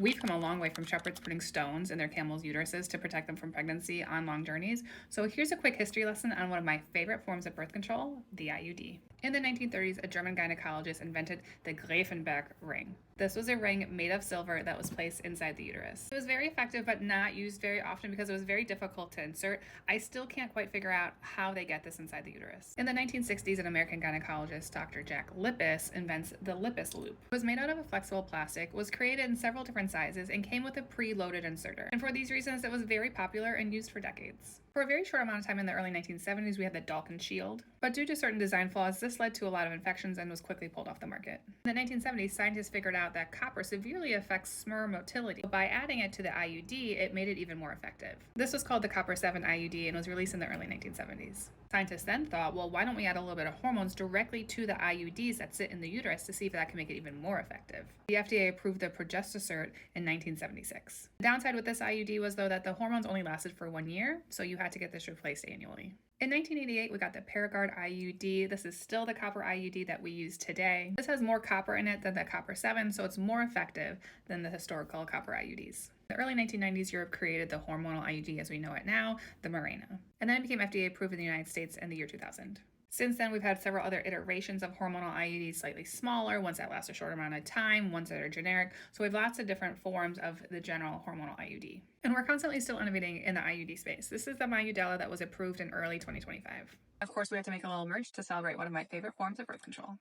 We've come a long way from shepherds putting stones in their camels' uteruses to protect them from pregnancy on long journeys. So here's a quick history lesson on one of my favorite forms of birth control, the IUD. In the 1930s, a German gynecologist invented the Grafenberg ring. This was a ring made of silver that was placed inside the uterus. It was very effective, but not used very often because it was very difficult to insert. I still can't quite figure out how they get this inside the uterus. In the 1960s, an American gynecologist, Dr. Jack Lippis, invents the Lippis loop. It was made out of a flexible plastic, was created in several different sizes, and came with a pre-loaded inserter. And for these reasons, it was very popular and used for decades. For a very short amount of time in the early 1970s, we had the Dawkins Shield, but due to certain design flaws, this led to a lot of infections and was quickly pulled off the market. In the 1970s, scientists figured out that copper severely affects sperm motility. By adding it to the IUD, it made it even more effective. This was called the Copper 7 IUD and was released in the early 1970s. Scientists then thought, well, why don't we add a little bit of hormones directly to the IUDs that sit in the uterus to see if that can make it even more effective? The FDA approved the Progestocert in 1976. The downside with this IUD was, though, that the hormones only lasted for 1 year, so you had to get this replaced annually. In 1988, we got the Paragard IUD. This is still the copper IUD that we use today. This has more copper in it than the Copper 7, so it's more effective than the historical copper IUDs. In the early 1990s, Europe created the hormonal IUD as we know it now, the Mirena. And then it became FDA approved in the United States in the year 2000. Since then, we've had several other iterations of hormonal IUDs, slightly smaller, ones that last a short amount of time, ones that are generic. So we have lots of different forms of the general hormonal IUD. And we're constantly still innovating in the IUD space. This is the MyUdela that was approved in early 2025. Of course, we have to make a little merch to celebrate one of my favorite forms of birth control.